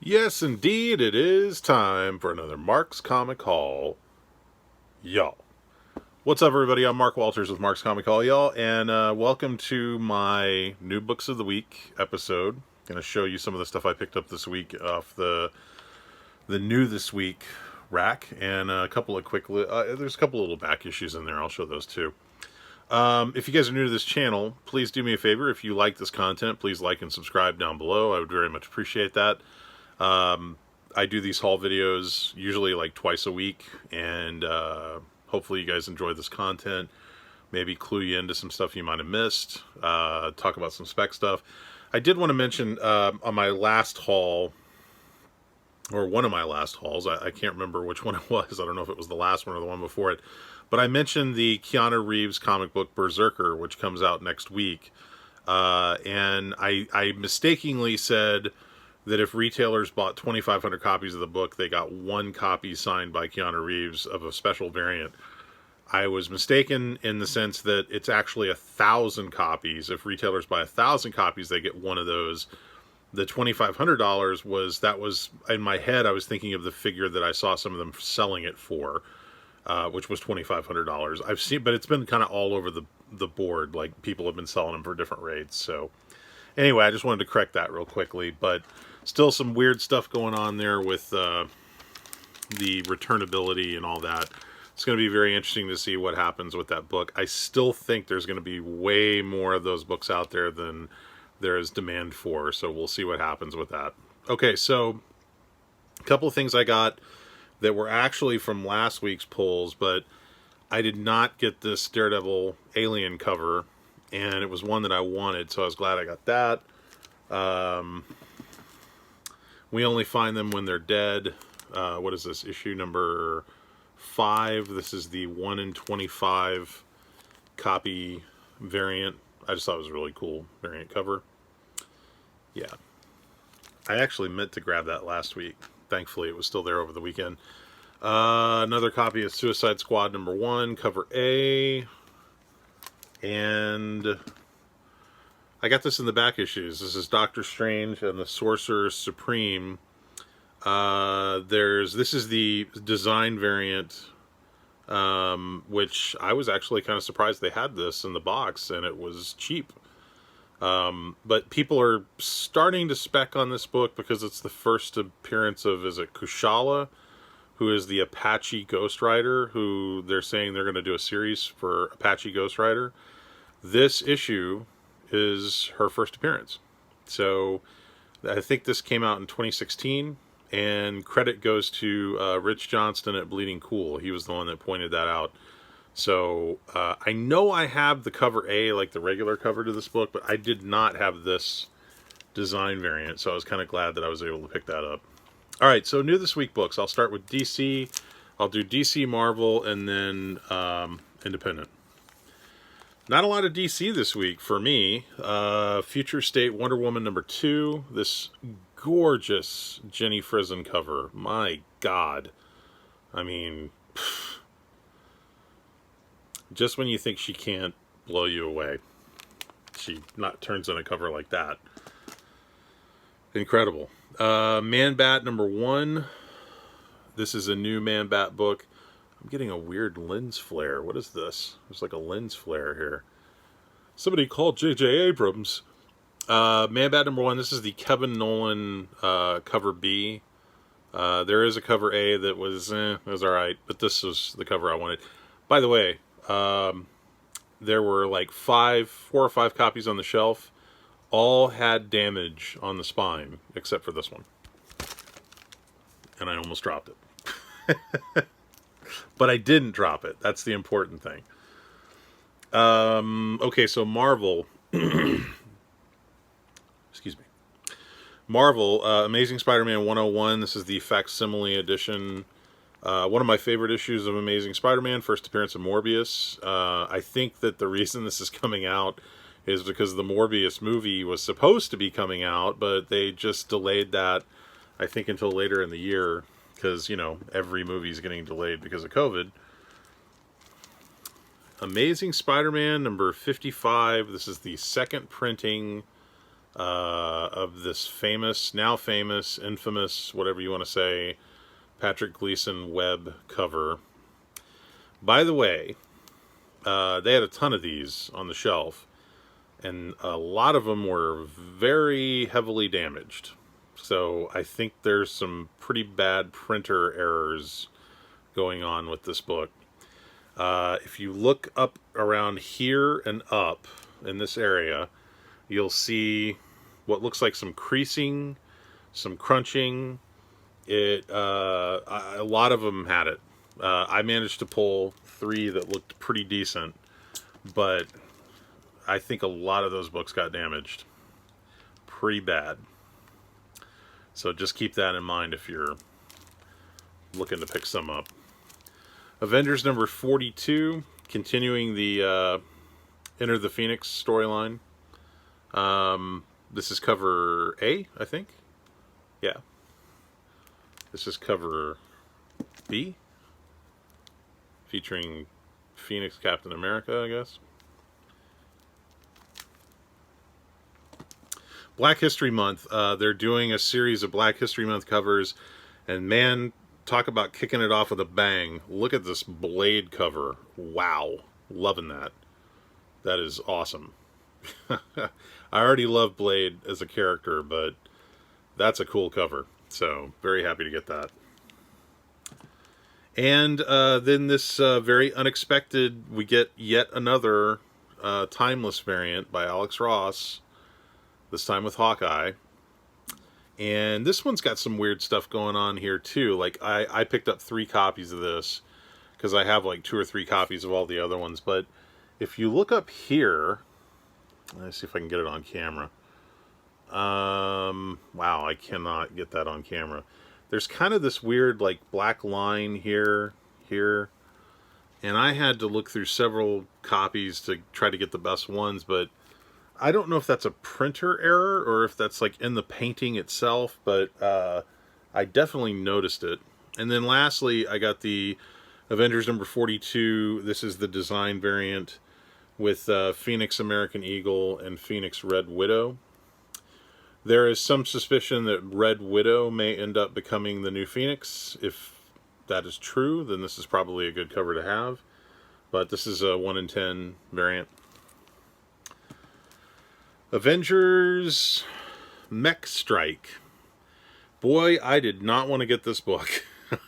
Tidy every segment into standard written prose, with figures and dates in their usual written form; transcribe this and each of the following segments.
Yes, indeed, it is time for another Mark's Comic Haul, y'all. What's up, everybody? I'm Mark Walters with Mark's Comic Haul, y'all, and welcome to my New Books of the Week episode. Going to show you some of the stuff I picked up this week off the New This Week rack, and a couple of there's a couple of little back issues in there. I'll show those too. If you guys are new to this channel, please do me a favor. If you like this content, please like and subscribe down below. I would very much appreciate that. I do these haul videos usually like twice a week, and hopefully you guys enjoy this content. Maybe clue you into some stuff you might have missed. Talk about some spec stuff. I did want to mention on my last haul, or one of my last hauls, I can't remember which one it was. I don't know if it was the last one or the one before it. But I mentioned the Keanu Reeves comic book Berserker, which comes out next week. And I mistakenly said that if retailers bought 2,500 copies of the book, they got one copy signed by Keanu Reeves of a special variant. I was mistaken in the sense that it's actually 1,000 copies. If retailers buy 1,000 copies, they get one of those. The $2,500 was in my head. I was thinking of the figure that I saw some of them selling it for, which was $2,500. I've seen, but it's been kind of all over the board. Like, people have been selling them for different rates. So anyway, I just wanted to correct that real quickly, but still some weird stuff going on there with the returnability and all that. It's going to be very interesting to see what happens with that book. I still think there's going to be way more of those books out there than there is demand for, so we'll see what happens with that. Okay, so a couple of things I got that were actually from last week's pulls, but I did not get this Daredevil Alien cover, and it was one that I wanted, so I was glad I got that. We only find them when they're dead. What is this? Issue number 5. This is the 1 in 25 copy variant. I just thought it was a really cool variant cover. Yeah. I actually meant to grab that last week. Thankfully, it was still there over the weekend. Another copy of Suicide Squad number 1, cover A. And I got this in the back issues. This is Doctor Strange and the Sorcerer Supreme. This is the design variant, which I was actually kind of surprised they had this in the box, and it was cheap. But people are starting to spec on this book because it's the first appearance of, is it Kushala, who is the Apache Ghost Rider, who they're saying they're going to do a series for Apache Ghost Rider. This issue is her first appearance. So I think this came out in 2016, and credit goes to Rich Johnston at Bleeding Cool. He was the one that pointed that out. So I know I have the cover A, like the regular cover to this book, but I did not have this design variant, so I was kind of glad that I was able to pick that up. All right, so New This Week books. I'll start with DC. I'll do DC, Marvel, and then Independent. Not a lot of DC this week for me. Future State Wonder Woman number 2. This gorgeous Jenny Frison cover. My God. I mean, just when you think she can't blow you away, she turns in a cover like that. Incredible. Man-Bat number 1. This is a new Man-Bat book. I'm getting a weird lens flare. What is this? There's like a lens flare here. Somebody called J.J. Abrams. Man-Bat number 1. This is the Kevin Nolan cover B. There is a cover A that was alright, but this was the cover I wanted. By the way, there were like 4 or 5 copies on the shelf. All had damage on the spine, except for this one. And I almost dropped it. But I didn't drop it. That's the important thing. Okay, so Marvel. Excuse me. Marvel, Amazing Spider-Man 101. This is the facsimile edition. One of my favorite issues of Amazing Spider-Man, first appearance of Morbius. I think that the reason this is coming out is because the Morbius movie was supposed to be coming out, but they just delayed that, I think, until later in the year, because, you know, every movie is getting delayed because of COVID. Amazing Spider-Man number 55. This is the second printing of this now famous, infamous, whatever you want to say, Patrick Gleason web cover. By the way, they had a ton of these on the shelf, and a lot of them were very heavily damaged. So I think there's some pretty bad printer errors going on with this book. If you look up around here and up in this area, you'll see what looks like some creasing, some crunching. A lot of them had it. I managed to pull 3 that looked pretty decent, but I think a lot of those books got damaged pretty bad. So just keep that in mind if you're looking to pick some up. Avengers number 42, continuing the Enter the Phoenix storyline. This is cover A, I think. Yeah. This is cover B, featuring Phoenix Captain America, I guess. Black History Month. They're doing a series of Black History Month covers, and man, talk about kicking it off with a bang. Look at this Blade cover. Wow. Loving that. That is awesome. I already love Blade as a character, but that's a cool cover. So, very happy to get that. And then this very unexpected, we get yet another Timeless variant by Alex Ross, this time with Hawkeye. And this one's got some weird stuff going on here too. Like I picked up 3 copies of this because I have like 2 or 3 copies of all the other ones. But if you look up here, let's see if I can get it on camera. Wow, I cannot get that on camera. There's kind of this weird like black line here, and I had to look through several copies to try to get the best ones, but I don't know if that's a printer error or if that's like in the painting itself, but I definitely noticed it. And then lastly, I got the Avengers number 42. This is the design variant with Phoenix American Eagle and Phoenix Red Widow. There is some suspicion that Red Widow may end up becoming the new Phoenix. If that is true, then this is probably a good cover to have. But this is a 1 in 10 variant. Avengers Mech Strike. Boy, I did not want to get this book.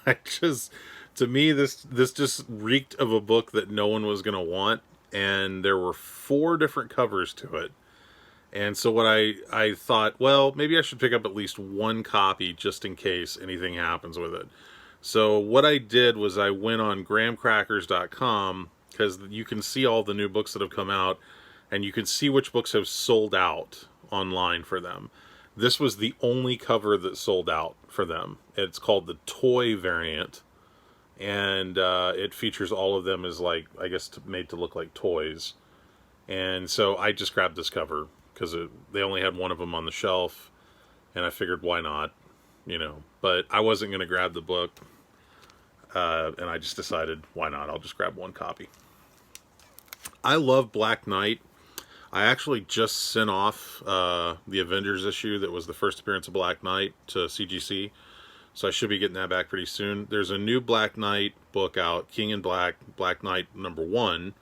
To me, this just reeked of a book that no one was going to want. And there were 4 different covers to it. And so what I thought, well, maybe I should pick up at least 1 copy just in case anything happens with it. So what I did was I went on grahamcrackers.com, because you can see all the new books that have come out, and you can see which books have sold out online for them. This was the only cover that sold out for them. It's called the Toy variant, and it features all of them as, like, I guess made to look like toys. And so I just grabbed this cover because they only had one of them on the shelf, and I figured why not, you know. But I wasn't going to grab the book, and I just decided why not. I'll just grab 1 copy. I love Black Knight. I actually just sent off the Avengers issue that was the first appearance of Black Knight to CGC, so I should be getting that back pretty soon. There's a new Black Knight book out, King in Black, Black Knight number 1.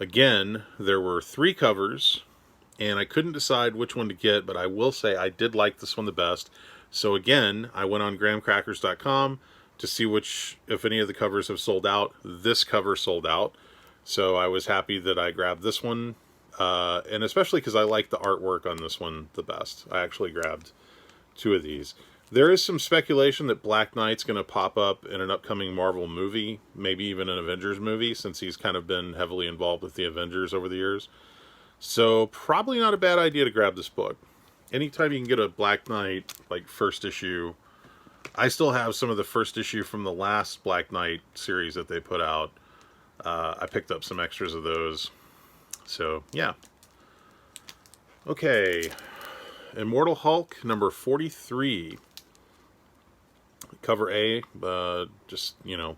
Again, there were 3 covers, and I couldn't decide which one to get, but I will say I did like this one the best. So again, I went on grahamcrackers.com to see if any of the covers have sold out. This cover sold out, so I was happy that I grabbed this one, and especially because I like the artwork on this one the best. I actually grabbed 2 of these. There is some speculation that Black Knight's going to pop up in an upcoming Marvel movie, maybe even an Avengers movie, since he's kind of been heavily involved with the Avengers over the years. So probably not a bad idea to grab this book. Anytime you can get a Black Knight, like, first issue. I still have some of the first issue from the last Black Knight series that they put out. I picked up some extras of those. So, yeah. Okay. Immortal Hulk, number 43. Cover A, just, you know,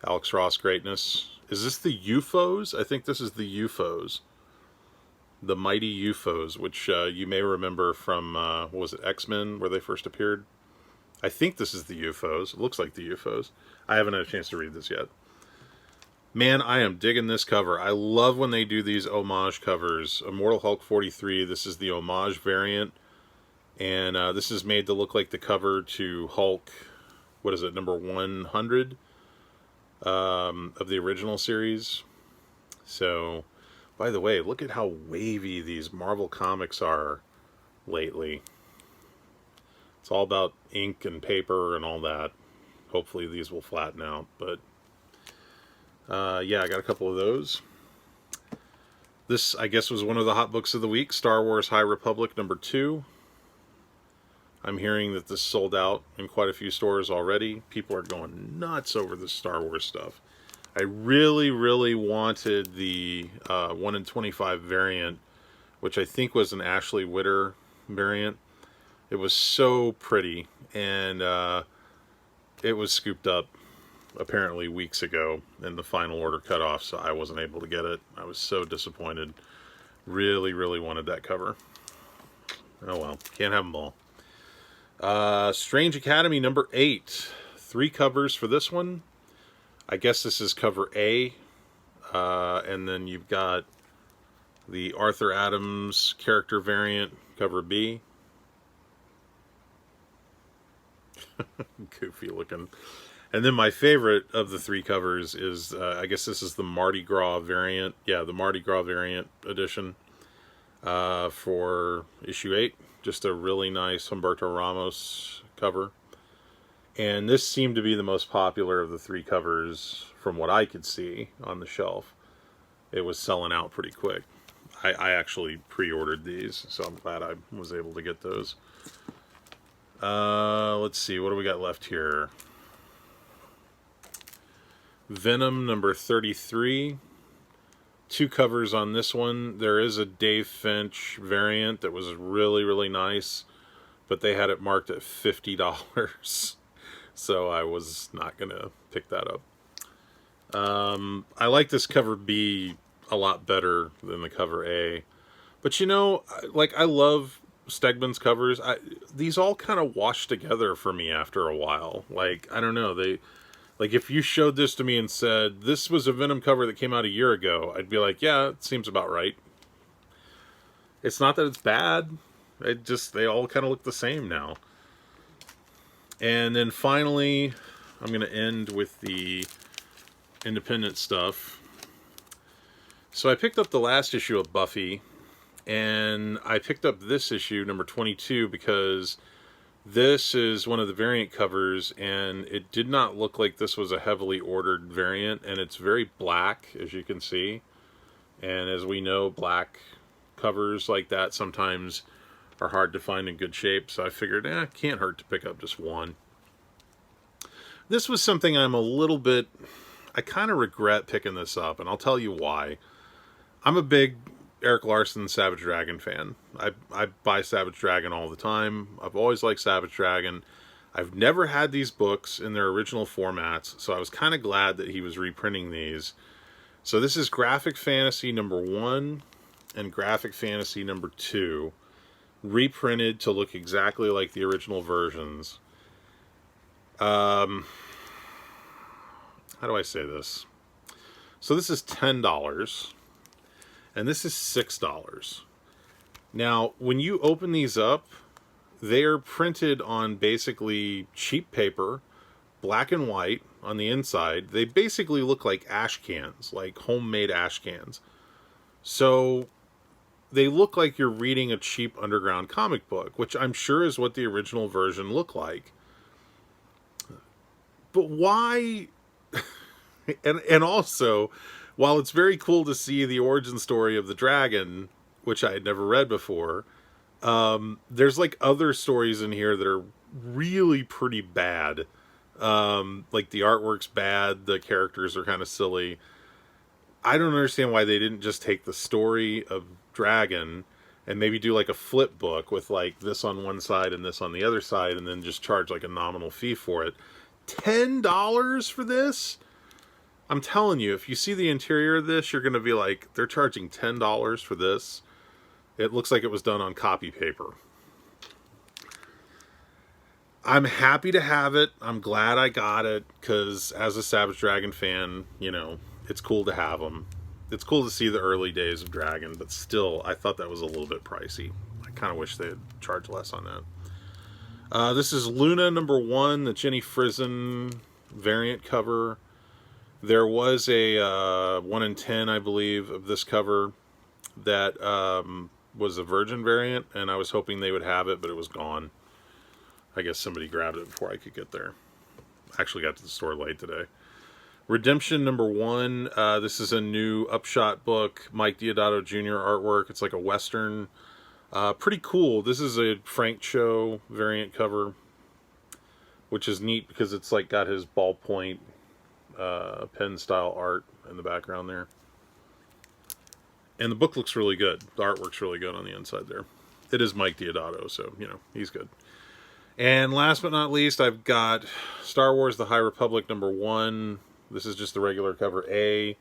Alex Ross greatness. Is this the UFOs? I think this is the UFOs. the Mighty UFOs, which you may remember from, what was it, X-Men, where they first appeared? I think this is the UFOs. It looks like the UFOs. I haven't had a chance to read this yet. Man, I am digging this cover. I love when they do these homage covers. Immortal Hulk 43, this is the homage variant. And this is made to look like the cover to Hulk, what is it, number 100 of the original series. So, by the way, look at how wavy these Marvel comics are lately. It's all about ink and paper and all that. Hopefully these will flatten out, but yeah, I got a couple of those. This, I guess, was one of the hot books of the week, Star Wars High Republic number 2. I'm hearing that this sold out in quite a few stores already. People are going nuts over this Star Wars stuff. I really, really wanted the 1 in 25 variant, which I think was an Ashley Witter variant. It was so pretty, and it was scooped up apparently weeks ago, and the final order cut off, so I wasn't able to get it. I was so disappointed. Really, really wanted that cover. Oh well, can't have them all. Strange Academy number 8. 3 covers for this one. I guess this is cover A, and then you've got the Arthur Adams character variant, cover B. Goofy looking. And then my favorite of the 3 covers is, I guess this is the Mardi Gras variant. Yeah, the Mardi Gras variant edition for issue 8. Just a really nice Humberto Ramos cover. And this seemed to be the most popular of the 3 covers from what I could see on the shelf. It was selling out pretty quick. I actually pre-ordered these, so I'm glad I was able to get those. Let's see, what do we got left here? Venom number 33. 2 covers on this one. There is a Dave Finch variant that was really, really nice, but they had it marked at $50. So I was not going to pick that up. I like this cover B a lot better than the cover A. But you know, like, I love Stegman's covers. These all kind of wash together for me after a while. Like, I don't know, like, if you showed this to me and said, this was a Venom cover that came out a year ago, I'd be like, yeah, it seems about right. It's not that it's bad. They all kind of look the same now. And then finally, I'm going to end with the independent stuff. So I picked up the last issue of Buffy, and I picked up this issue, number 22, because this is one of the variant covers, and it did not look like this was a heavily ordered variant, and it's very black, as you can see. And as we know, black covers like that sometimes are hard to find in good shape, so I figured, can't hurt to pick up just one. This was something I kind of regret picking this up, and I'll tell you why. I'm a big Erik Larsen Savage Dragon fan. I buy Savage Dragon all the time. I've always liked Savage Dragon. I've never had these books in their original formats, so I was kind of glad that he was reprinting these. So this is Graphic Fantasy number 1 and Graphic Fantasy number 2, reprinted to look exactly like the original versions. How do I say this? So this is $10. And this is $6. Now, when you open these up, they are printed on basically cheap paper, black and white on the inside. They basically look like ash cans, like homemade ash cans. So they look like you're reading a cheap underground comic book, which I'm sure is what the original version looked like. But why? and also, while it's very cool to see the origin story of the dragon, which I had never read before, there's like other stories in here that are really pretty bad. Like the artwork's bad, the characters are kind of silly. I don't understand why they didn't just take the story of Dragon and maybe do like a flip book with like this on one side and this on the other side, and then just charge like a nominal fee for it. $10 for this? I'm telling you, if you see the interior of this, you're going to be like, they're charging $10 for this? It looks like it was done on copy paper. I'm happy to have it. I'm glad I got it because as a Savage Dragon fan, you know, it's cool to have them. It's cool to see the early days of Dragon, but still, I thought that was a little bit pricey. I kind of wish they had charged less on that. This is Luna #1, the Jenny Frison variant cover. There was a 1 in 10, I believe, of this cover that was a Virgin variant, and I was hoping they would have it, but it was gone. I guess somebody grabbed it before I could get there. Actually got to the store late today. Redemption #1. This is a new Upshot book. Mike Deodato Jr. artwork. It's like a Western. Pretty cool. This is a Frank Cho variant cover, which is neat because it's like got his ballpoint pen style art in the background there. And the book looks really good. The artwork's really good on the inside there. It is Mike Deodato, so, you know, he's good. And last but not least, I've got Star Wars The High Republic #1. This is just the regular cover A.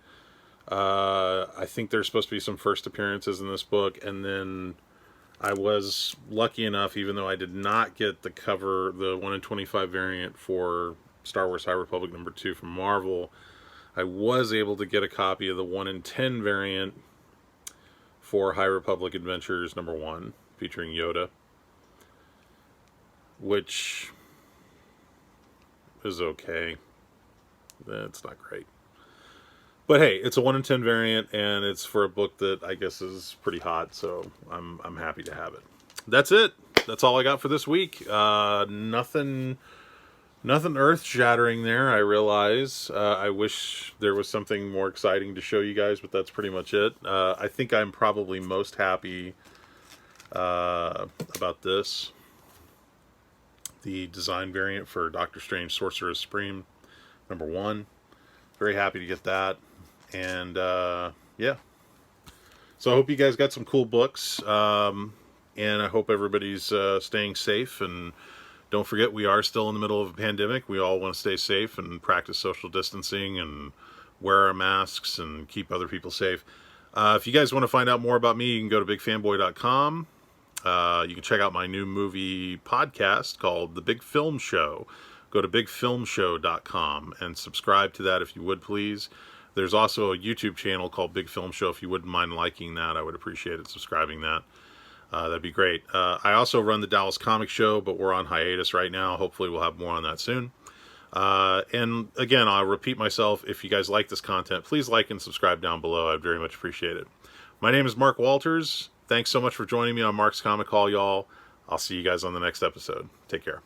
I think there's supposed to be some first appearances in this book. And then I was lucky enough, even though I did not get the cover, the 1 in 25 variant for Star Wars High Republic #2 from Marvel, I was able to get a copy of the 1 in 10 variant for High Republic Adventures #1, featuring Yoda, which is okay. It's not great. But hey, it's a 1 in 10 variant, and it's for a book that I guess is pretty hot, so I'm happy to have it. That's it. That's all I got for this week. Nothing earth-shattering there, I realize. I wish there was something more exciting to show you guys, but that's pretty much it. I think I'm probably most happy about this. The design variant for Doctor Strange Sorcerer Supreme #1. Very happy to get that. And yeah. So I hope you guys got some cool books. And I hope everybody's staying safe. And don't forget, we are still in the middle of a pandemic. We all want to stay safe and practice social distancing and wear our masks and keep other people safe. If you guys want to find out more about me, you can go to bigfanboy.com. You can check out my new movie podcast called The Big Film Show. Go to bigfilmshow.com and subscribe to that if you would, please. There's also a YouTube channel called Big Film Show. If you wouldn't mind liking that, I would appreciate it, subscribing that. That'd be great. I also run the Dallas Comic Show, but we're on hiatus right now. Hopefully we'll have more on that soon. And again, I'll repeat myself. If you guys like this content, please like and subscribe down below. I'd very much appreciate it. My name is Mark Walters. Thanks so much for joining me on Mark's Comic Hall, y'all. I'll see you guys on the next episode. Take care.